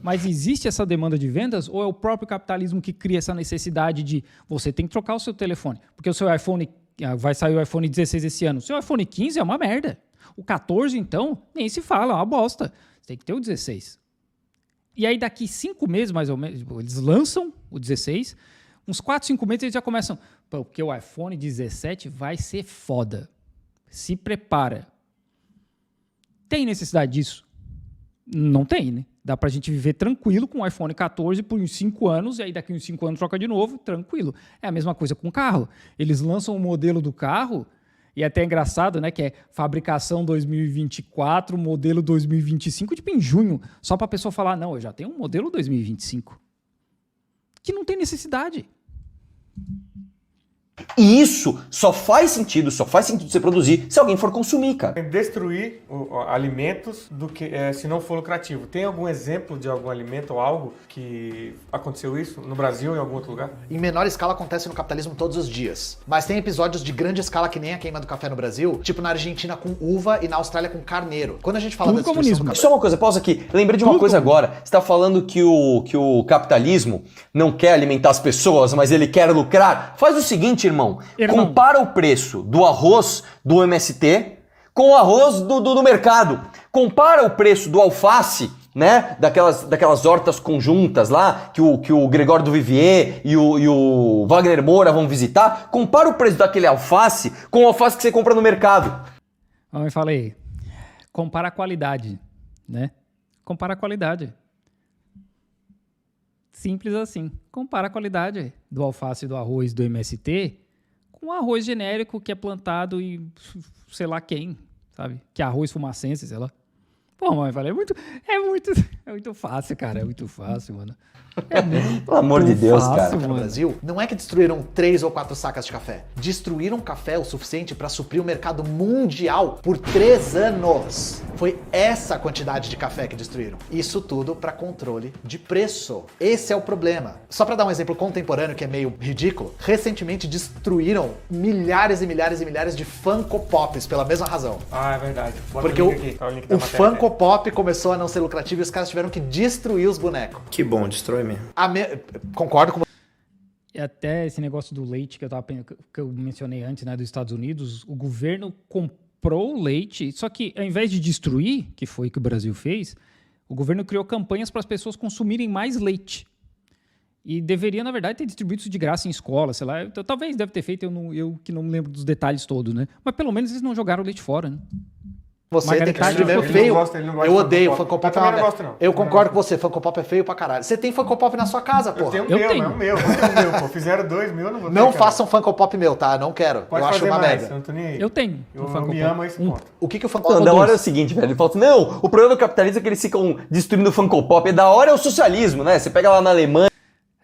Mas existe essa demanda de vendas ou é o próprio capitalismo que cria essa necessidade de você tem que trocar o seu telefone? Porque o seu iPhone, vai sair o iPhone 16 esse ano, o seu iPhone 15 é uma merda. O 14, então, nem se fala, é uma bosta. Você tem que ter o 16. E aí, daqui 5 meses, mais ou menos, eles lançam o 16. Uns 4, 5 meses, eles já começam... Porque o iPhone 17 vai ser foda. Se prepara. Tem necessidade disso? Não tem, né? Dá pra gente viver tranquilo com o iPhone 14 por uns 5 anos, e aí daqui uns 5 anos troca de novo, tranquilo. É a mesma coisa com o carro. Eles lançam o modelo do carro... E até é engraçado, né, que é fabricação 2024, modelo 2025, tipo em junho, só para a pessoa falar, não, eu já tenho um modelo 2025. Que não tem necessidade. E isso só faz sentido você produzir se alguém for consumir, cara. Destruir alimentos do que se não for lucrativo. Tem algum exemplo de algum alimento ou algo que aconteceu isso no Brasil ou em algum outro lugar? Em menor escala acontece no capitalismo todos os dias. Mas tem episódios de grande escala que nem a queima do café no Brasil, tipo na Argentina com uva e na Austrália com carneiro. Quando a gente fala Tudo da destruição comunismo. Só uma coisa, pausa aqui. Lembrei de uma coisa agora. Você está falando que o capitalismo não quer alimentar as pessoas, mas ele quer lucrar. Faz o seguinte, irmão. Compara o preço do arroz do MST com o arroz do mercado. Compara o preço do alface, né? Daquelas hortas conjuntas lá, que o Gregório do Vivier e o Wagner Moura vão visitar. Compara o preço daquele alface com o alface que você compra no mercado. Eu falei, compara a qualidade, né? Compara a qualidade. Simples assim. Compara a qualidade do alface e do arroz do MST com um arroz genérico que é plantado em sei lá quem, sabe? Que é arroz fumacense, sei lá. Pô, mãe, falei, é muito fácil, cara. É muito fácil, mano. Pelo amor de Deus, cara. No Brasil, não é que destruíram 3 ou 4 sacas de café. Destruíram café o suficiente para suprir o mercado mundial por 3 anos. Foi essa a quantidade de café que destruíram. Isso tudo para controle de preço. Esse é o problema. Só para dar um exemplo contemporâneo que é meio ridículo, recentemente destruíram milhares e milhares e milhares de Funko Pops pela mesma razão. Ah, é verdade. Bota Porque o link aqui, tá o link da o matéria. Funko Pop começou a não ser lucrativo e os caras tiveram que destruir os bonecos. Que bom, destrói mesmo. Concordo com E até esse negócio do leite que eu mencionei antes, né, dos Estados Unidos, o governo comprou o leite, só que ao invés de destruir, que foi o que o Brasil fez, o governo criou campanhas para as pessoas consumirem mais leite. E deveria, na verdade, ter distribuído isso de graça em escola, sei lá. Talvez deve ter feito, eu que não me lembro dos detalhes todos, né? Mas pelo menos eles não jogaram o leite fora, né? Você tem que Margarita, primeiro ele feio. não gosta, ele não gosta Eu de odeio Funko Funko Pop. Pop. Eu também não gosto, não. Eu concordo com você, Funko Pop é feio pra caralho. Você tem Funko Pop na sua casa, Eu porra. tenho o Eu meu, tenho. não é o meu. Não é o meu, pô. Fizeram 2 mil, eu não vou ter, Não cara. façam Funko Pop meu, tá? Não quero. Pode eu acho fazer uma mais, merda. eu não tô nem aí. Eu tenho. Eu um Funko me Pop. amo a esse ponto. O que o Funko Não, Pop... da hora é o seguinte, velho. Ele fala assim, não, o problema do capitalismo é que eles ficam destruindo o Funko Pop. É da hora é o socialismo, né? Você pega lá na Alemanha.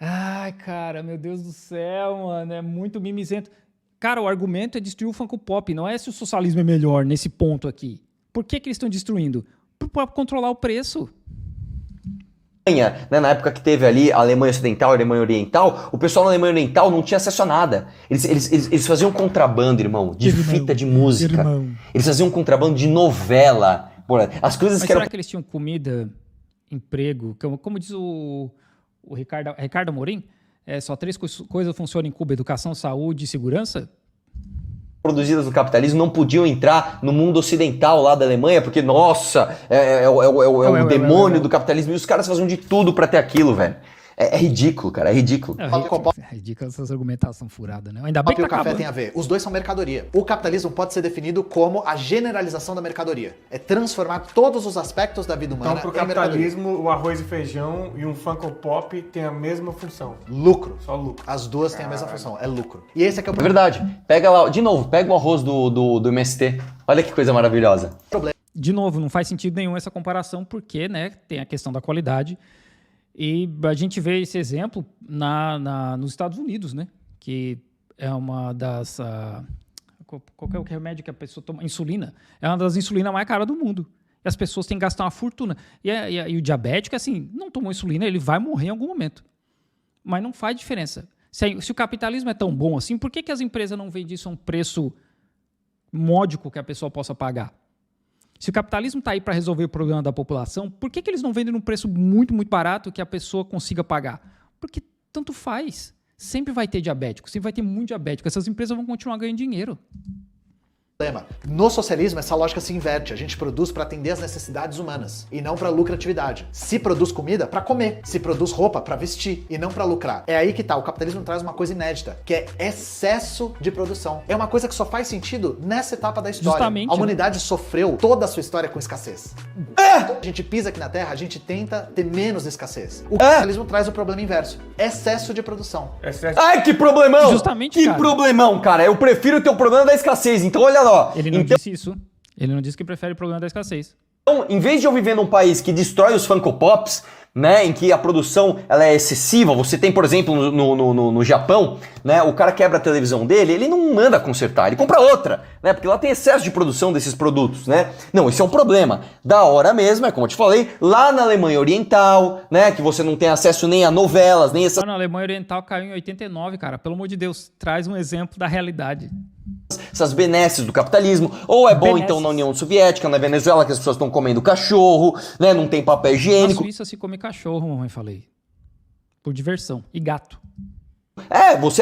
Ai, cara, meu Deus do céu, mano. É muito mimizento. Cara, o argumento é destruir o Funko Pop. Não é se o socialismo é melhor nesse ponto aqui. Por que eles estão destruindo? Para controlar o preço. Né, na época que teve ali a Alemanha Ocidental e a Alemanha Oriental, o pessoal na Alemanha Oriental não tinha acesso a nada. Eles faziam contrabando, irmão, de fita de música. Eles faziam contrabando de novela. As coisas Mas que eram... será que eles tinham comida, emprego? Como diz o Ricardo Amorim, só 3 coisas funcionam em Cuba: educação, saúde e segurança? produzidas no capitalismo não podiam entrar no mundo ocidental lá da Alemanha, porque, nossa, é o demônio do capitalismo. E os caras faziam de tudo pra ter aquilo, velho. É ridículo, cara, é ridículo. É ridículo essas argumentações furadas, né? Ainda bem que E o tá café acabando. tem a ver. Os dois são mercadoria. O capitalismo pode ser definido como a generalização da mercadoria. É transformar todos os aspectos da vida humana Então, pro em mercadoria. capitalismo, o arroz e feijão e um Funko Pop tem a mesma função. Lucro. Só lucro. As duas têm a mesma função, é lucro. E esse aqui é o É problema. verdade. Pega lá, de novo, pega o arroz do MST. Olha que coisa maravilhosa. De novo, não faz sentido nenhum essa comparação, porque, né, tem a questão da qualidade. E a gente vê esse exemplo nos Estados Unidos, né? Que é uma das... qual é o remédio que a pessoa toma? Insulina. É uma das insulinas mais caras do mundo. E as pessoas têm que gastar uma fortuna. E o diabético, assim, não tomou insulina, ele vai morrer em algum momento. Mas não faz diferença. Se o capitalismo é tão bom assim, por que as empresas não vendem isso a um preço módico que a pessoa possa pagar? Se o capitalismo está aí para resolver o problema da população, por que eles não vendem num preço muito, muito barato que a pessoa consiga pagar? Porque tanto faz. Sempre vai ter diabético, sempre vai ter muito diabético. Essas empresas vão continuar ganhando dinheiro. No socialismo, essa lógica se inverte. A gente produz para atender as necessidades humanas e não para lucratividade. Se produz comida, para comer. Se produz roupa, para vestir e não para lucrar. É aí que tá. O capitalismo traz uma coisa inédita, que é excesso de produção. É uma coisa que só faz sentido nessa etapa da história. Justamente, a humanidade sofreu toda a sua história com escassez. A gente pisa aqui na Terra, a gente tenta ter menos escassez. O capitalismo traz o problema inverso. Excesso de produção. Ai, que problemão! Justamente, que cara. problemão, cara. Eu prefiro ter o problema da escassez. Então, olha lá. Ele não disse isso. Ele não disse que prefere o problema da escassez. Então, em vez de eu viver num país que destrói os Funko Pops, né, em que a produção ela é excessiva, você tem, por exemplo, no Japão, né, o cara quebra a televisão dele, ele não manda consertar, ele compra outra, né, porque lá tem excesso de produção desses produtos, né. Não, isso é um problema. Da hora mesmo, é como eu te falei, lá na Alemanha Oriental, né, que você não tem acesso nem a novelas, nem essas... Na Alemanha Oriental caiu em 89, cara. Pelo amor de Deus, traz um exemplo da realidade. Essas benesses do capitalismo, ou é bom Benesses. então na União Soviética, na Venezuela, que as pessoas estão comendo cachorro, né, não tem papel Na higiênico. Suíça se come cachorro, mamãe, falei. Por diversão. E gato. É, você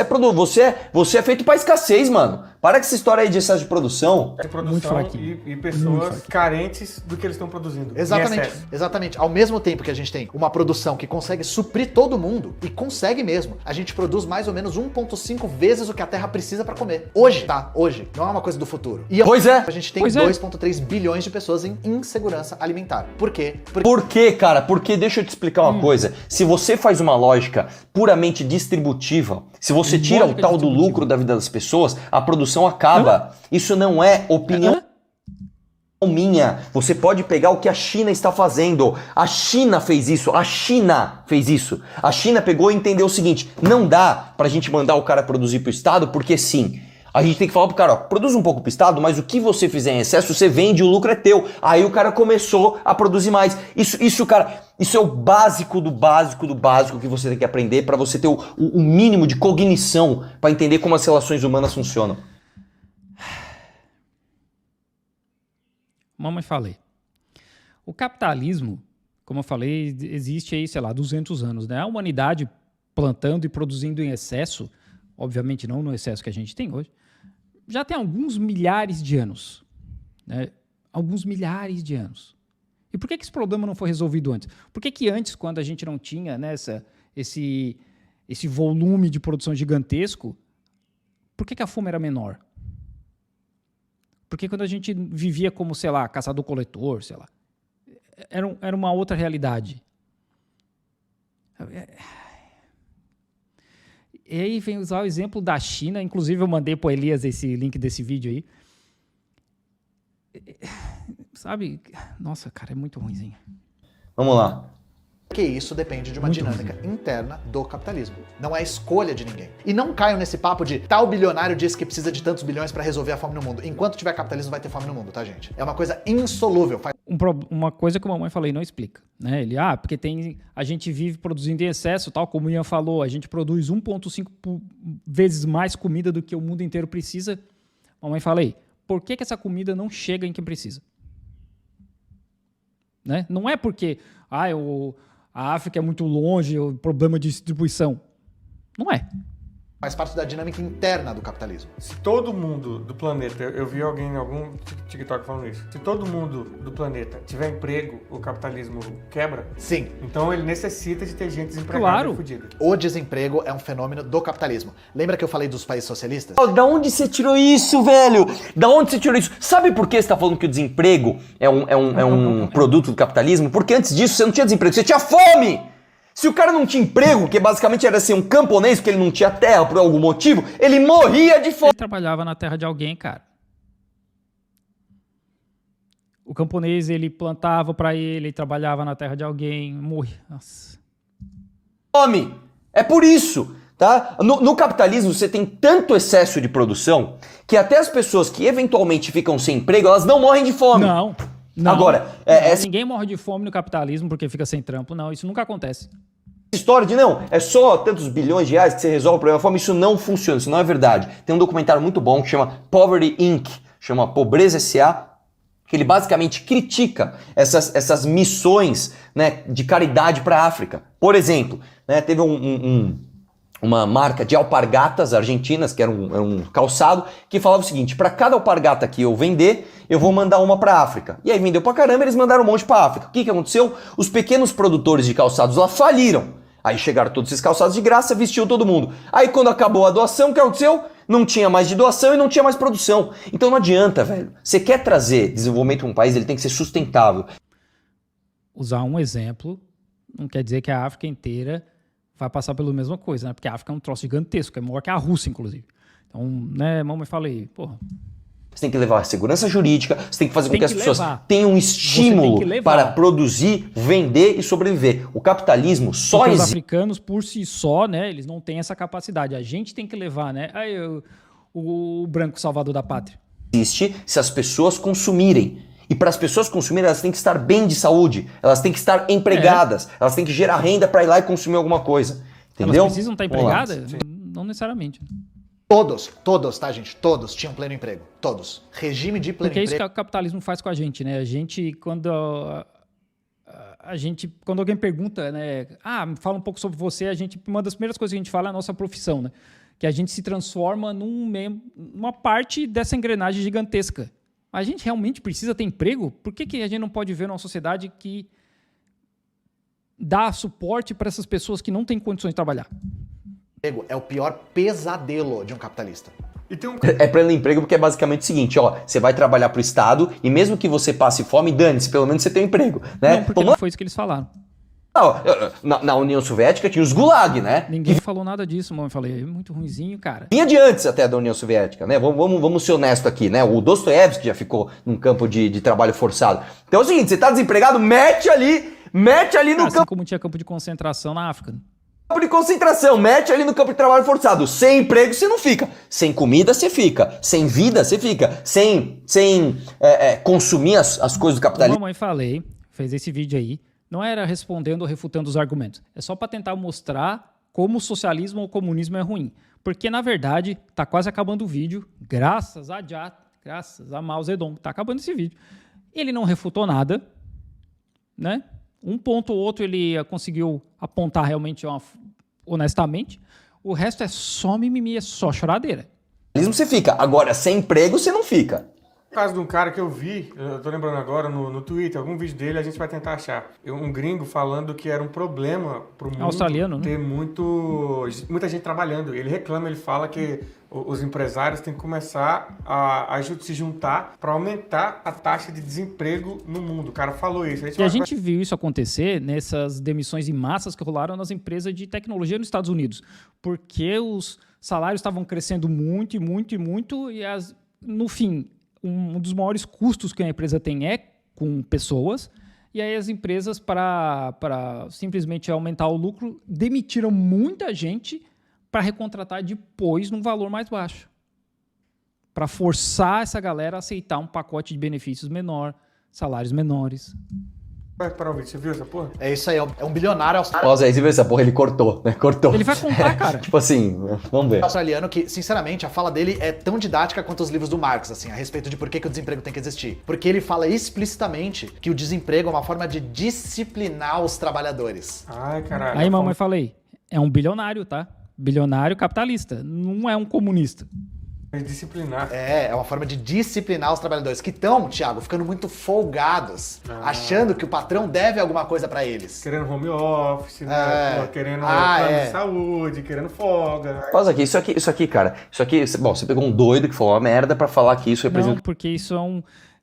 é feito pra escassez, mano. Para com essa história aí de excesso de produção. De Muito produção fraquinho. e pessoas carentes do que eles estão produzindo. em Exatamente, excesso. exatamente. Ao mesmo tempo que a gente tem uma produção que consegue suprir todo mundo, e consegue mesmo, a gente produz mais ou menos 1,5 vezes o que a Terra precisa pra comer. Hoje, tá? Hoje. Não é uma coisa do futuro. E Pois é. a gente tem Pois é. 2,3 bilhões de pessoas em insegurança alimentar. Por quê? Porque Por quê, cara? Porque deixa eu te explicar uma coisa. Se você faz uma lógica puramente distributiva, se você tira o Lógica tal do distributiva. lucro da vida das pessoas, a produção acaba. Isso não é opinião minha. Você pode pegar o que a China está fazendo. A China fez isso. A China fez isso. A China pegou e entendeu o seguinte: não dá pra gente mandar o cara produzir pro Estado, porque sim. A gente tem que falar pro cara, ó, produz um pouco pro Estado, mas o que você fizer em excesso, você vende, o lucro é teu. Aí o cara começou a produzir mais. Isso, cara, isso é o básico do básico do básico que você tem que aprender pra você ter o mínimo de cognição pra entender como as relações humanas funcionam. Mamãe, falei. O capitalismo, como eu falei, existe aí, sei lá, 200 anos, né? A humanidade plantando e produzindo em excesso, obviamente não no excesso que a gente tem hoje, já tem alguns milhares de anos, né? Alguns milhares de anos. E por que esse problema não foi resolvido antes? Por que antes, quando a gente não tinha, né, esse volume de produção gigantesco, por que a fome era menor? Porque quando a gente vivia como, sei lá, caçador-coletor, sei lá, era uma outra realidade. E aí vem usar o exemplo da China, inclusive eu mandei para o Elias esse link desse vídeo aí. Sabe? Nossa, cara, é muito ruimzinho. Vamos lá. isso depende de uma Muito dinâmica interna do capitalismo. Não é escolha de ninguém. E não caiam nesse papo de tal bilionário disse que precisa de tantos bilhões para resolver a fome no mundo. Enquanto tiver capitalismo, vai ter fome no mundo, tá, gente? É uma coisa insolúvel. Uma coisa que a mamãe falei não explica, né? Ele, porque a gente vive produzindo em excesso, tal, como o Ian falou, a gente produz 1,5 vezes mais comida do que o mundo inteiro precisa. Mamãe falei, por que essa comida não chega em quem precisa? Né? Não é porque a África é muito longe, o problema de distribuição. Não é. Faz parte da dinâmica interna do capitalismo. Se todo mundo do planeta, eu vi alguém em algum TikTok falando isso, se todo mundo do planeta tiver emprego, o capitalismo quebra? Sim. Então ele necessita de ter gente desempregada Claro. e fodida. O desemprego é um fenômeno do capitalismo. Lembra que eu falei dos países socialistas? Da onde você tirou isso, velho? Da onde você tirou isso? Sabe por que você tá falando que o desemprego é um produto do capitalismo? Porque antes disso você não tinha desemprego, você tinha fome! Se o cara não tinha emprego, que basicamente era ser um camponês, porque ele não tinha terra por algum motivo, ele morria de fome. Ele trabalhava na terra de alguém, cara. O camponês, ele plantava para ele trabalhava na terra de alguém, morria. Nossa. É por isso, tá? No capitalismo você tem tanto excesso de produção que até as pessoas que eventualmente ficam sem emprego, elas não morrem de fome. Não. Agora, ninguém morre de fome no capitalismo porque fica sem trampo. Não, isso nunca acontece. história de é só tantos bilhões de reais que você resolve o problema da fome, isso não funciona, isso não é verdade. Tem um documentário muito bom que chama Poverty Inc., chama Pobreza S.A., que ele basicamente critica essas missões, né, de caridade para a África. Por exemplo, né, teve um uma marca de alpargatas argentinas, que era um calçado, que falava o seguinte: para cada alpargata que eu vender, eu vou mandar uma para África. E aí vendeu pra caramba, eles mandaram um monte para África. O que aconteceu? Os pequenos produtores de calçados lá faliram. Aí chegaram todos esses calçados de graça, vestiu todo mundo. Aí quando acabou a doação, o que aconteceu? Não tinha mais de doação e não tinha mais produção. Então não adianta, velho. Você quer trazer desenvolvimento para um país, ele tem que ser sustentável. Usar um exemplo não quer dizer que a África inteira vai passar pela mesma coisa, né? Porque a África é um troço gigantesco, é maior que a Rússia, inclusive. Então, né, mamãe, falei, porra. Você tem que levar a segurança jurídica, você tem que fazer com que as pessoas levar. tenham um estímulo para produzir, vender e sobreviver. O capitalismo só Porque os existe. africanos, por si só, né, eles não têm essa capacidade. A gente tem que levar, né? Aí, o branco salvador da pátria. Existe se as pessoas consumirem. E para as pessoas consumirem, elas têm que estar bem de saúde, elas têm que estar empregadas, elas têm que gerar renda para ir lá e consumir alguma coisa. Entendeu? Elas precisam estar empregadas? Não necessariamente. Todos, tá, gente? Todos tinham pleno emprego. Todos. Regime de pleno Porque é isso emprego. que o capitalismo faz com a gente, né? A gente, quando alguém pergunta, né? Me fala um pouco sobre você, uma das primeiras coisas que a gente fala é a nossa profissão, né? Que a gente se transforma numa parte dessa engrenagem gigantesca. A gente realmente precisa ter emprego? Por que a gente não pode ver uma sociedade que dá suporte para essas pessoas que não têm condições de trabalhar? É o pior pesadelo de um capitalista. E tem um... É pleno emprego porque é basicamente o seguinte, ó, você vai trabalhar pro Estado e mesmo que você passe fome, dane-se, pelo menos você tem um emprego, né? Não, porque não foi isso que eles falaram. Na União Soviética tinha os gulag, né? Ninguém falou nada disso, mano. Eu falei, é muito ruinzinho, cara. Vinha de antes até da União Soviética, né? Vamos ser honestos aqui, né? O Dostoiévski já ficou num campo de trabalho forçado. Então é o seguinte, você tá desempregado, mete ali no Assim campo como tinha campo de concentração na África. de concentração, mete ali no campo de trabalho forçado. Sem emprego você não fica. Sem comida você fica. Sem vida você fica. Sem consumir as coisas do capitalismo. Como a mamãe fez esse vídeo aí, não era respondendo ou refutando os argumentos. É só para tentar mostrar como o socialismo ou o comunismo é ruim. Porque, na verdade, tá quase acabando o vídeo, graças a Mao Zedong. Tá acabando esse vídeo. Ele não refutou nada, né? Um ponto ou outro ele conseguiu apontar realmente honestamente. O resto é só mimimi, é só choradeira. Você fica. Agora, sem emprego você não fica. No caso de um cara que eu vi, eu tô lembrando agora no Twitter, algum vídeo dele, a gente vai tentar achar. Um gringo falando que era um problema pro mundo australiano, né? ter muita gente trabalhando. Ele reclama, ele fala que os empresários têm que começar a se juntar para aumentar a taxa de desemprego no mundo. O cara falou isso. A gente viu isso acontecer nessas demissões em massas que rolaram nas empresas de tecnologia nos Estados Unidos. Porque os salários estavam crescendo muito, e no fim, um dos maiores custos que a empresa tem é com pessoas, e aí as empresas, para simplesmente aumentar o lucro, demitiram muita gente para recontratar depois num valor mais baixo, para forçar essa galera a aceitar um pacote de benefícios menor, salários menores. Vai parar o vídeo, você viu essa porra? É isso aí, é um bilionário Nossa, aí você viu essa porra, ele cortou, né? Cortou. Ele vai contar, cara. Tipo assim, vamos ver. australiano que, sinceramente, a fala dele é tão didática quanto os livros do Marx, assim, a respeito de por que o desemprego tem que existir. Porque ele fala explicitamente que o desemprego é uma forma de disciplinar os trabalhadores. Ai, caralho. Aí, mamãe, falei, é um bilionário, tá? Bilionário capitalista, não é um comunista. Disciplinar. É uma forma de disciplinar os trabalhadores que estão, Thiago, ficando muito folgados, achando que o patrão deve alguma coisa pra eles. Querendo home office, né? Pô, querendo plano de saúde, querendo folga. Pausa aqui, isso aqui, cara. Bom, você pegou um doido que falou uma merda pra falar que isso representa. Não, porque isso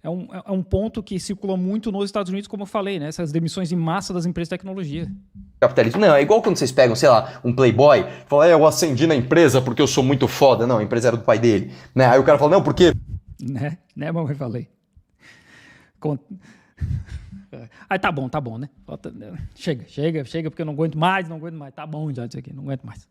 é um ponto que circula muito nos Estados Unidos, como eu falei, né? Essas demissões em massa das empresas de tecnologia. Capitalismo. Não, é igual quando vocês pegam, sei lá, um playboy, fala, eu ascendi na empresa porque eu sou muito foda. Não, a empresa era do pai dele. Né? Aí o cara fala, não, por quê? Né, mamãe, falei. Aí tá bom, né? Chega, porque eu não aguento mais. Tá bom já isso aqui, não aguento mais.